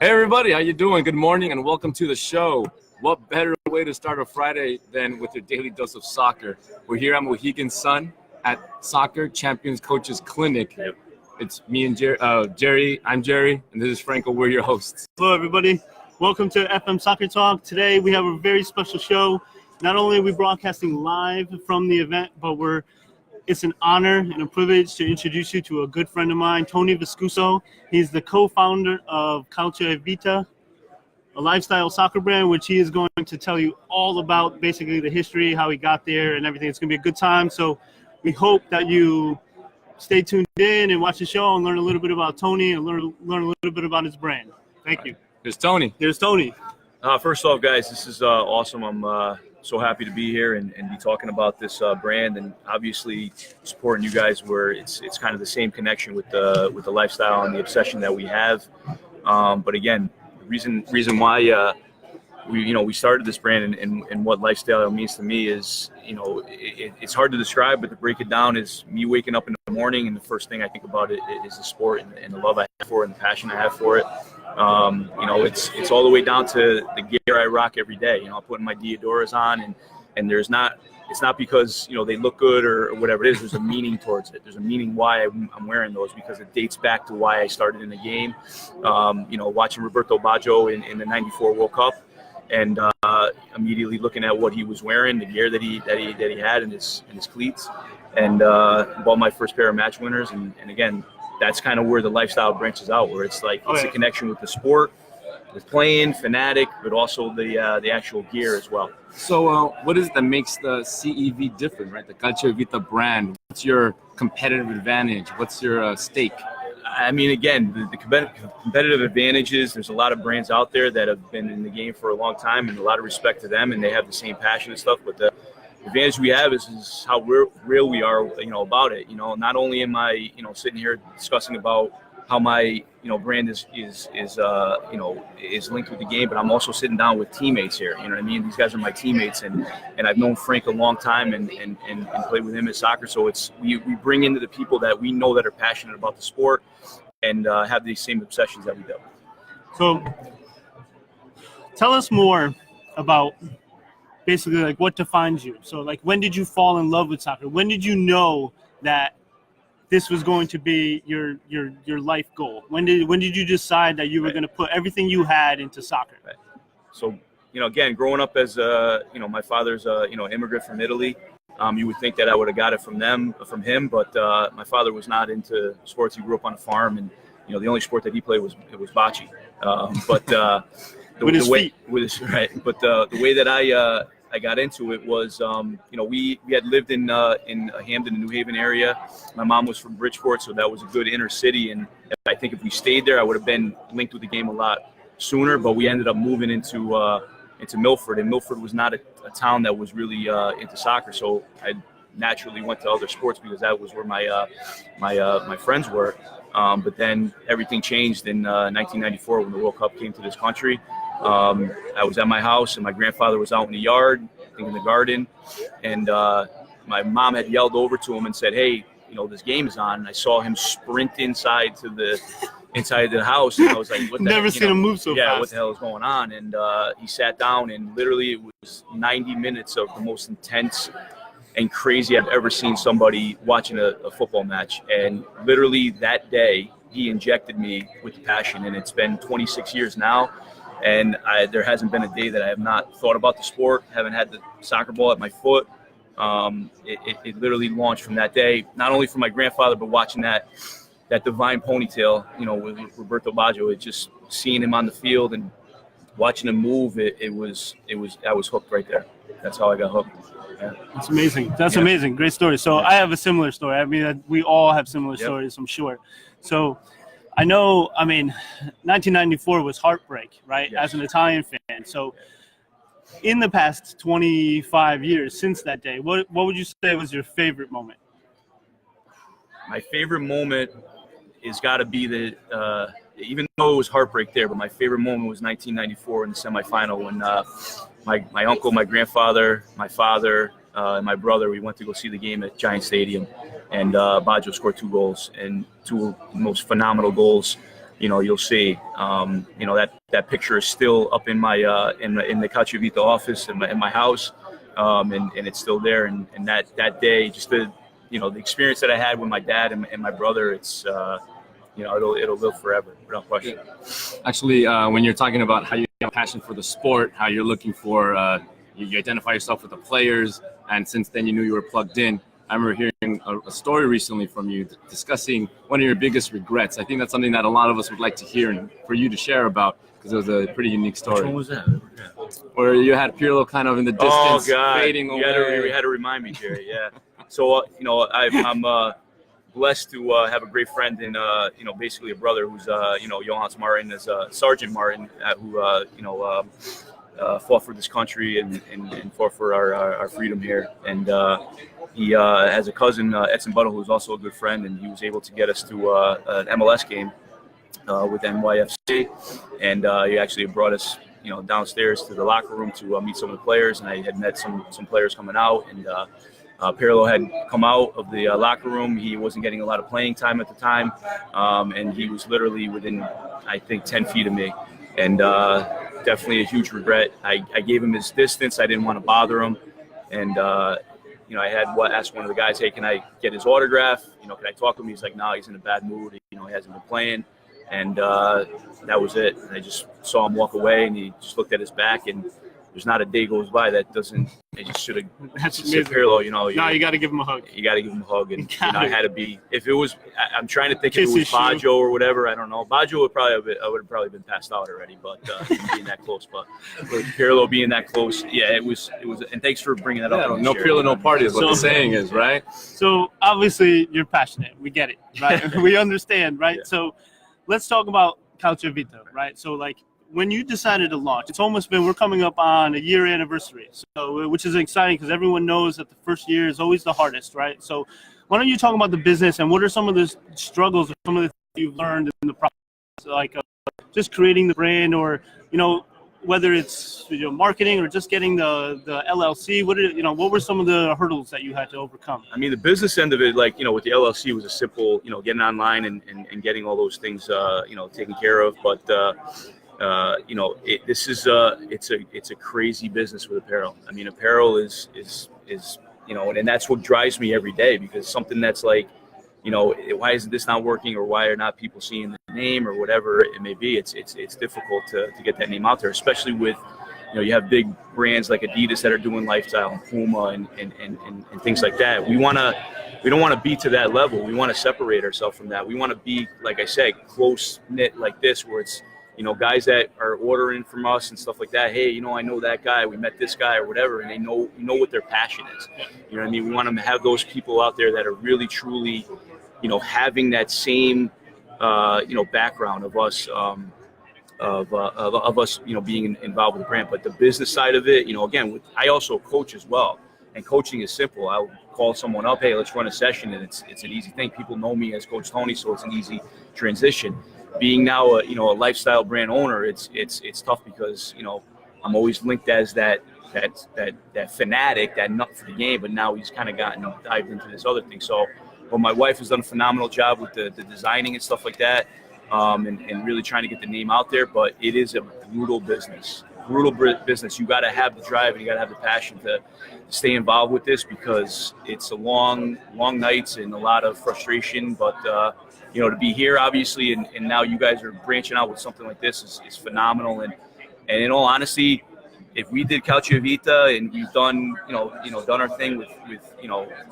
Hey everybody, how you doing? Good morning and welcome to the show. What better way to start a Friday than with your daily dose of soccer? We're here at Mohegan Sun at Soccer Champions Coaches Clinic. Yep. It's me and Jerry. I'm Jerry, and this is Franco. We're your hosts. Hello, everybody. Welcome to FM Soccer Talk. Today we have a very special show. Not only are we broadcasting live from the event, but it's an honor and a privilege to introduce you to a good friend of mine, Tony Viscuso. He's the co-founder of Calcio Vita Lifestyle Soccer Brand, which he is going to tell you all about, basically the history, how he got there, and everything. It's going to be a good time. So we hope that you stay tuned in and watch the show and learn a little bit about Tony and learn a little bit about his brand. Thank you. Here's Tony. Here's Tony. First off, guys, this is awesome. I'm so happy to be here and be talking about this brand, and obviously supporting you guys where it's kind of the same connection with the lifestyle and the obsession that we have. But again, the reason why we started this brand and what lifestyle means to me is, it's hard to describe, but to break it down is me waking up in the morning and the first thing I think about it is the sport and the love I have for it and the passion I have for it. It's all the way down to the gear I rock every day. I'm putting my Diodoras on and it's not because, they look good or whatever it is. There's a meaning towards it. There's a meaning why I'm wearing those, because it dates back to why I started in the game. Watching Roberto Baggio in the '94 World Cup, and immediately looking at what he was wearing, the gear that he had in his cleats, and bought my first pair of match winners. And again, that's kind of where the lifestyle branches out, where it's like it's a connection with the sport, with playing, fanatic, but also the actual gear as well. So what is it that makes the CEV different, right? The Calcio Vita brand. What's your competitive advantage? What's your stake? I mean, again, the competitive advantages, there's a lot of brands out there that have been in the game for a long time, and a lot of respect to them, and they have the same passion and stuff. But the advantage we have is how real we are, about it. Not only am I, sitting here discussing about how my, brand is linked with the game, but I'm also sitting down with teammates here. You know what I mean? These guys are my teammates, and I've known Frank a long time and played with him in soccer. So we bring into the people that we know that are passionate about the sport and have these same obsessions that we do. So tell us more about basically like what defines you. So like, when did you fall in love with soccer? When did you know that this was going to be your life goal? When did you decide that you were going to put everything you had into soccer? Right. So, again, growing up as my father's immigrant from Italy, you would think that I would have got it from him, but my father was not into sports. He grew up on a farm, and the only sport that he played was bocce. The way that I got into it was, we had lived in Hamden, the New Haven area. My mom was from Bridgeport, so that was a good inner city. And I think if we stayed there, I would have been linked with the game a lot sooner. But we ended up moving into Milford, and Milford was not a town that was really into soccer. So I naturally went to other sports because that was where my friends were. But then everything changed in 1994 when the World Cup came to this country. I was at my house, and my grandfather was out in the yard, I think in the garden, and my mom had yelled over to him and said, "Hey, this game is on." And I saw him sprint inside the house, and I was like, "What the Never seen him move so fast." Yeah, what the hell is going on? And he sat down, and literally it was 90 minutes of the most intense and crazy I've ever seen somebody watching a football match. And literally that day, he injected me with the passion, and it's been 26 years now. And there hasn't been a day that I have not thought about the sport, haven't had the soccer ball at my foot. It literally launched from that day, not only from my grandfather, but watching that divine ponytail, with Roberto Baggio. It just seeing him on the field and watching him move, I was hooked right there. That's how I got hooked. Yeah. That's amazing. That's amazing. Great story. So I have a similar story. I mean, we all have similar stories, I'm sure. So I know, 1994 was heartbreak, right? Yes. As an Italian fan. So in the past 25 years since that day, what would you say was your favorite moment? My favorite moment is got to be even though it was heartbreak there, but my favorite moment was 1994 in the semifinal when my uncle, my grandfather, my father, and my brother, we went to go see the game at Giant Stadium, and Baggio scored 2 goals, and 2 most phenomenal goals you'll see, that picture is still up in my in the Calcio Vita office in my house, and it's still there. And that day, just the experience that I had with my dad and my brother, it's it'll live forever, without question. Actually, when you're talking about how you have a passion for the sport, how you're looking for, you identify yourself with the players, and since then you knew you were plugged in. I remember hearing a story recently from you discussing one of your biggest regrets. I think that's something that a lot of us would like to hear and for you to share about, because it was a pretty unique story. Which one was that? Where you had Pirlo kind of in the distance, fading away. You had to remind me, Jerry. Yeah. So I'm blessed to have a great friend and basically a brother who's Johannes Martin, is Sergeant Martin, who fought for this country and fought for our freedom here. And he has a cousin, Edson Buttle, who's also a good friend, and he was able to get us to an MLS game with NYFC. And he actually brought us downstairs to the locker room to meet some of the players, and I had met some players coming out, and Pirlo had come out of the locker room. He wasn't getting a lot of playing time at the time, and he was literally within, I think, 10 feet of me. And definitely a huge regret. I gave him his distance. I didn't want to bother him. And, I had asked one of the guys, hey, can I get his autograph? Can I talk to him? He's like, no, he's in a bad mood. He hasn't been playing. And that was it. And I just saw him walk away, and he just looked at his back, and there's not a day goes by that doesn't. I just should have. That's Pirlo, No, you got to give him a hug. You got to give him a hug, and I had to be. If it was, I'm trying to think if it was Baggio or whatever. I don't know. Baggio would have probably been passed out already, but being that close. But Pirlo being that close, yeah, it was. And thanks for bringing that up. No Pirlo, no party is what the saying is, right? So obviously you're passionate. We get it, right? We understand, right? Yeah. So let's talk about Calcio Vita, right? So when you decided to launch, we're coming up on a year anniversary, so which is exciting because everyone knows that the first year is always the hardest, right? So why don't you talk about the business and what are some of the struggles or some of the things you've learned in the process, just creating the brand, or whether it's marketing or just getting the LLC. What were some of the hurdles that you had to overcome? I mean, the business end of it, with the LLC, was a simple, getting online and getting all those things, taken care of, but it's a crazy business with apparel. I mean, apparel is and that's what drives me every day, because something that's why isn't this not working, or why are not people seeing the name, or whatever it may be. It's difficult to get that name out there, especially with you have big brands like Adidas that are doing lifestyle, and Puma and things like that. We don't want to be to that level. We want to separate ourselves from that. We want to be, like I said, close knit like this, where it's guys that are ordering from us and stuff like that. Hey, I know that guy. We met this guy or whatever, and they know what their passion is. You know what I mean? We want them to have those people out there that are really, truly, having that same, background of us, of us, being involved with the brand. But the business side of it, again, I also coach as well, and coaching is simple. I'll call someone up, hey, let's run a session, and it's an easy thing. People know me as Coach Tony, so it's an easy transition. Being now a lifestyle brand owner, it's tough, because I'm always linked as that fanatic, that nut for the game, but now he's kind of dived into this other thing. So, well, my wife has done a phenomenal job with the designing and stuff like that, and really trying to get the name out there. But it is a brutal business. You got to have the drive, and you got to have the passion to stay involved with this, because it's a long nights and a lot of frustration. But to be here, obviously, and now you guys are branching out with something like this is phenomenal. And in all honesty, if we did Calcio Vita and we've done done our thing with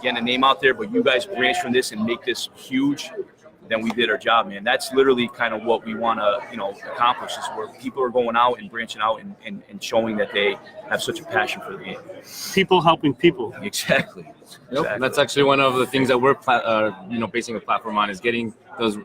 getting a name out there, but you guys branch from this and make this huge, then we did our job, man. That's literally kind of what we want to accomplish, is where people are going out and branching out and showing that they have such a passion for the game. People helping people. Exactly. Yep. That's actually one of the things that we're basing a platform on, is getting those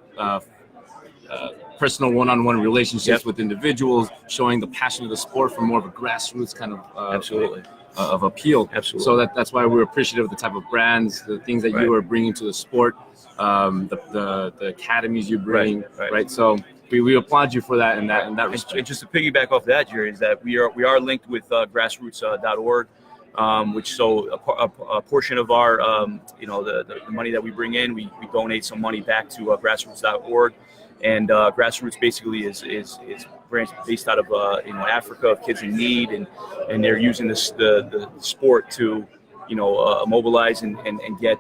personal one-on-one relationships with individuals, showing the passion of the sport from more of a grassroots kind of absolutely of appeal. Absolutely. So that's why we're appreciative of the type of brands, the things that you are bringing to the sport, the academies you bring, right? So we applaud you for that and that respect. And just to piggyback off that, Jerry, is that we are linked with grassroots.org. Which a portion of our the money that we bring in, we donate some money back to grassroots.org, And Grassroots basically is branch based out of Africa, of kids in need, and they're using the sport to mobilize and get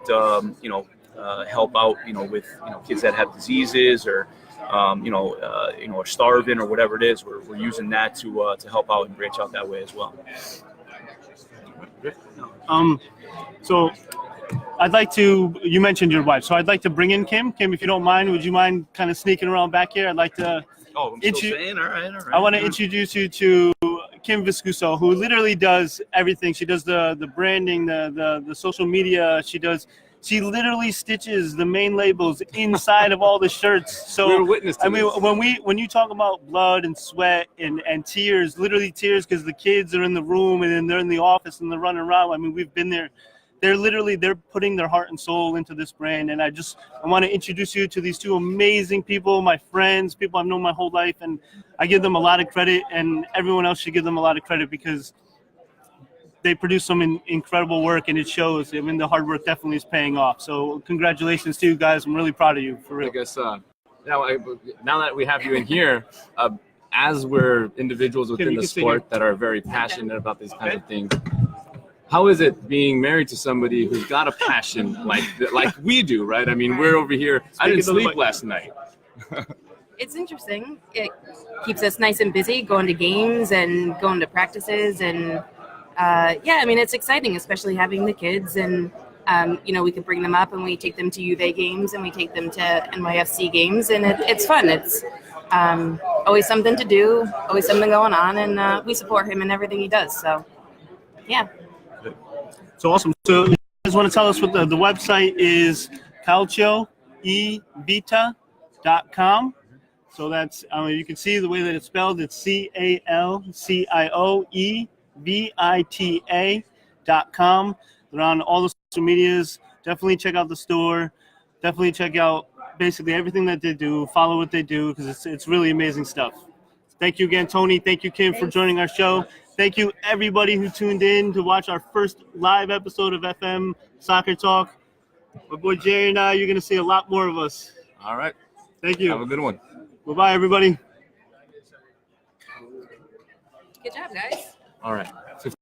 help out with kids that have diseases or are starving or whatever it is. We're using that to help out and branch out that way as well. So I'd like to, you mentioned your wife, so I'd like to bring in Kim. Kim, if you don't mind, would you mind kind of sneaking around back here? I'd like to. Oh, I'm still saying, all right. I want to introduce you to Kim Viscuso, who literally does everything. She does the branding, the social media. She literally stitches the main labels inside of all the shirts. So we're witness to when you talk about blood and sweat and tears, literally tears, because the kids are in the room and then they're in the office and they're running around. I mean, we've been there. They're putting their heart and soul into this brand, and I want to introduce you to these two amazing people, my friends, people I've known my whole life, and I give them a lot of credit, and everyone else should give them a lot of credit because they produce some incredible work, and it shows. I mean, the hard work definitely is paying off. So congratulations to you guys. I'm really proud of you, for real. I guess now that we have you in here, as we're individuals within the sport that are very passionate about these kinds of things, how is it being married to somebody who's got a passion like we do, right? I mean, we're over here. I didn't sleep last night. It's interesting. It keeps us nice and busy, going to games and going to practices. And, I mean, it's exciting, especially having the kids. And, we can bring them up and we take them to UVA games and we take them to NYFC games. And it's fun. It's always something to do, always something going on. And we support him in everything he does. So, yeah. So awesome. So you guys want to tell us what the website is? Calcio, Vita.com. So that's, you can see the way that it's spelled. It's CalcioEvita.com. They're on all the social medias. Definitely check out the store. Definitely check out basically everything that they do. Follow what they do because it's really amazing stuff. Thank you again, Tony. Thank you, Kim, for joining our show. Thank you, everybody who tuned in to watch our first live episode of FM Soccer Talk. My boy Jerry and I, you're going to see a lot more of us. All right. Thank you. Have a good one. Bye-bye, everybody. Good job, guys. All right.